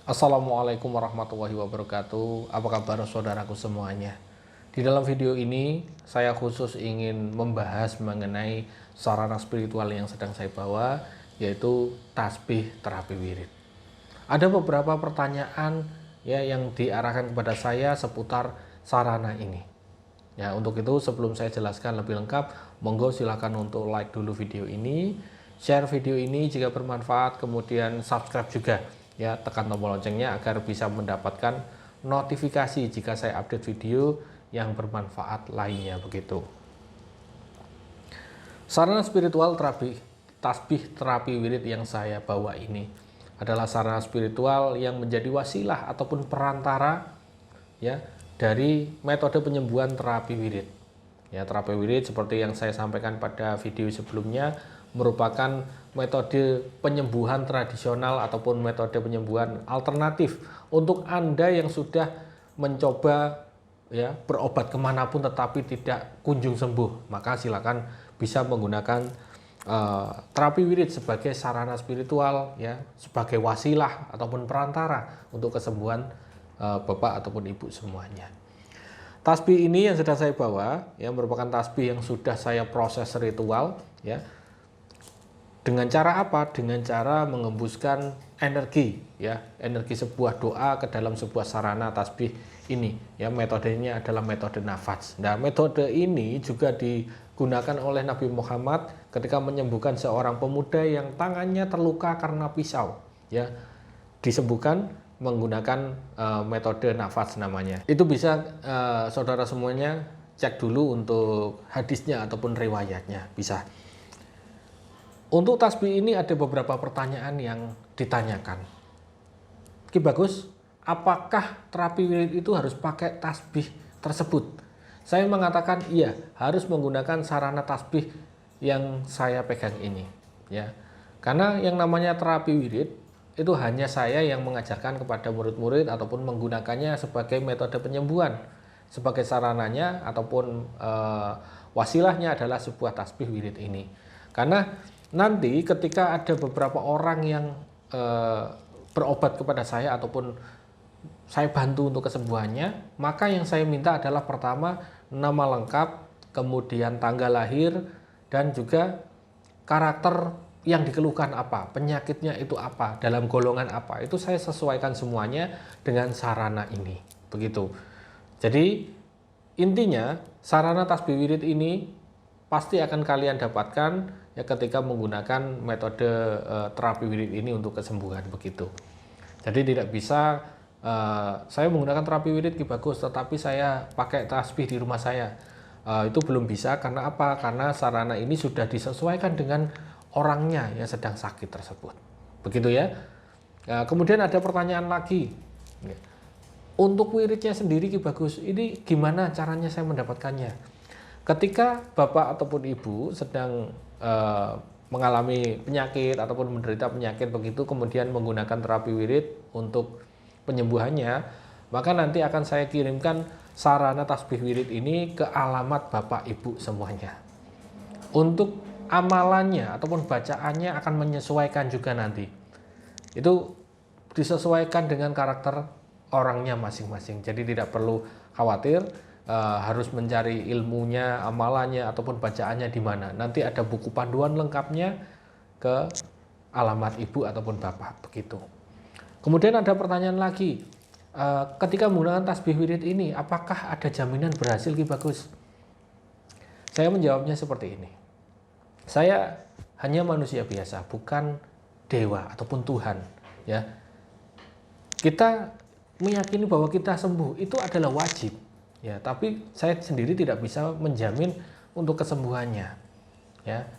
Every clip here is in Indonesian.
Assalamualaikum warahmatullahi wabarakatuh. Apa kabar saudaraku semuanya? Di dalam video ini saya khusus ingin membahas mengenai sarana spiritual yang sedang saya bawa, yaitu tasbih terapi wirid. Ada beberapa pertanyaan ya yang diarahkan kepada saya seputar sarana ini. Ya, untuk itu sebelum saya jelaskan lebih lengkap, monggo silakan untuk like dulu video ini, share video ini jika bermanfaat, kemudian subscribe juga. Ya, tekan tombol loncengnya agar bisa mendapatkan notifikasi jika saya update video yang bermanfaat lainnya begitu. Sarana spiritual terapi tasbih terapi wirid yang saya bawa ini adalah sarana spiritual yang menjadi wasilah ataupun perantara ya dari metode penyembuhan terapi wirid. Ya, terapi wirid seperti yang saya sampaikan pada video sebelumnya merupakan metode penyembuhan tradisional ataupun metode penyembuhan alternatif untuk Anda yang sudah mencoba ya berobat kemanapun tetapi tidak kunjung sembuh. Maka silakan bisa menggunakan terapi wirid sebagai sarana spiritual ya, sebagai wasilah ataupun perantara untuk kesembuhan Bapak ataupun Ibu semuanya. Tasbih ini yang sedang saya bawa ya merupakan tasbih yang sudah saya proses ritual ya. Dengan cara apa? Dengan cara mengembuskan energi ya, energi sebuah doa ke dalam sebuah sarana tasbih ini ya. Metodenya adalah metode nafas. Nah, metode ini juga digunakan oleh Nabi Muhammad ketika menyembuhkan seorang pemuda yang tangannya terluka karena pisau ya. Disembuhkan menggunakan metode nafas namanya. Itu bisa saudara semuanya cek dulu untuk hadisnya ataupun riwayatnya, bisa. Untuk tasbih ini ada beberapa pertanyaan yang ditanyakan. Ki Bagus, apakah terapi wirid itu harus pakai tasbih tersebut? Saya mengatakan iya, harus menggunakan sarana tasbih yang saya pegang ini ya. Karena yang namanya terapi wirid itu hanya saya yang mengajarkan kepada murid-murid ataupun menggunakannya sebagai metode penyembuhan. Sebagai sarananya ataupun wasilahnya adalah sebuah tasbih wirid ini. Karena nanti ketika ada beberapa orang yang berobat kepada saya ataupun saya bantu untuk kesembuhannya, maka yang saya minta adalah pertama nama lengkap, kemudian tanggal lahir, dan juga karakter yang dikeluhkan apa, penyakitnya itu apa, dalam golongan apa, itu saya sesuaikan semuanya dengan sarana ini, begitu. Jadi intinya sarana tasbih wirid ini pasti akan kalian dapatkan ya ketika menggunakan metode terapi wirid ini untuk kesembuhan begitu. Jadi tidak bisa saya menggunakan terapi wirid Ki Bagus tetapi saya pakai tasbih di rumah saya. Itu belum bisa karena apa? Karena sarana ini sudah disesuaikan dengan orangnya yang sedang sakit tersebut. Begitu ya. Kemudian ada pertanyaan lagi. Untuk wiridnya sendiri Ki Bagus, ini gimana caranya saya mendapatkannya? Ketika Bapak ataupun Ibu sedang mengalami penyakit ataupun menderita penyakit begitu, kemudian menggunakan terapi wirid untuk penyembuhannya, maka nanti akan saya kirimkan sarana tasbih wirid ini ke alamat Bapak Ibu semuanya. Untuk amalannya ataupun bacaannya akan menyesuaikan juga nanti. Itu disesuaikan dengan karakter orangnya masing-masing. Jadi tidak perlu khawatir harus mencari ilmunya, amalannya ataupun bacaannya di mana. Nanti ada buku panduan lengkapnya ke alamat ibu ataupun bapak begitu. Kemudian ada pertanyaan lagi, ketika menggunakan tasbih wirid ini, apakah ada jaminan berhasil Ki Bagus? Saya menjawabnya seperti ini. Saya hanya manusia biasa, bukan dewa ataupun Tuhan. Ya, kita meyakini bahwa kita sembuh itu adalah wajib. Ya, tapi saya sendiri tidak bisa menjamin untuk kesembuhannya. Ya,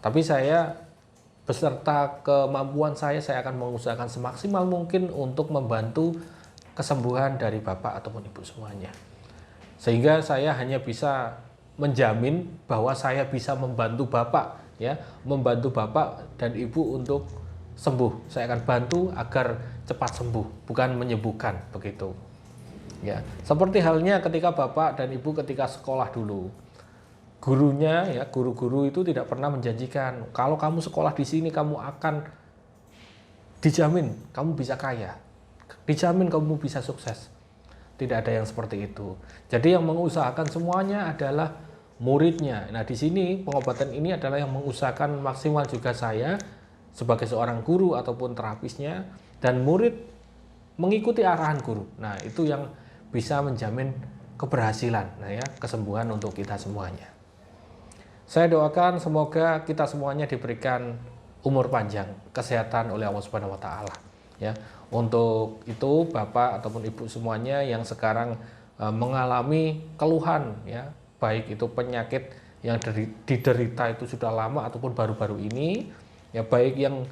tapi saya beserta kemampuan saya akan mengusahakan semaksimal mungkin untuk membantu kesembuhan dari Bapak ataupun Ibu semuanya. Sehingga saya hanya bisa menjamin bahwa saya bisa membantu Bapak, ya, membantu Bapak dan Ibu untuk sembuh. Saya akan bantu agar cepat sembuh, bukan menyembuhkan begitu. Ya, seperti halnya ketika Bapak dan Ibu ketika sekolah dulu. Gurunya ya, guru-guru itu tidak pernah menjanjikan kalau kamu sekolah di sini kamu akan dijamin kamu bisa kaya, dijamin kamu bisa sukses. Tidak ada yang seperti itu. Jadi yang mengusahakan semuanya adalah muridnya. Nah, di sini pengobatan ini adalah yang mengusahakan maksimal juga saya sebagai seorang guru ataupun terapisnya, dan murid mengikuti arahan guru. Nah, itu yang bisa menjamin keberhasilan, nah ya, kesembuhan untuk kita semuanya. Saya doakan semoga kita semuanya diberikan umur panjang, kesehatan oleh Allah Subhanahu wa taala, ya. Untuk itu Bapak ataupun Ibu semuanya yang sekarang mengalami keluhan, ya, baik itu penyakit yang diderita itu sudah lama ataupun baru-baru ini, ya, baik yang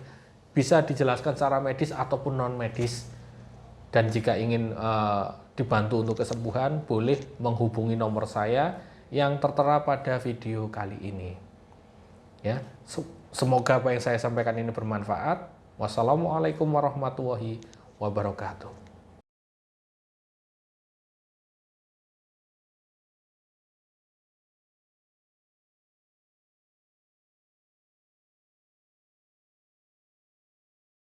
bisa dijelaskan secara medis ataupun non medis, dan jika ingin dibantu untuk kesembuhan, boleh menghubungi nomor saya yang tertera pada video kali ini. Ya, semoga apa yang saya sampaikan ini bermanfaat. Wassalamualaikum warahmatullahi wabarakatuh.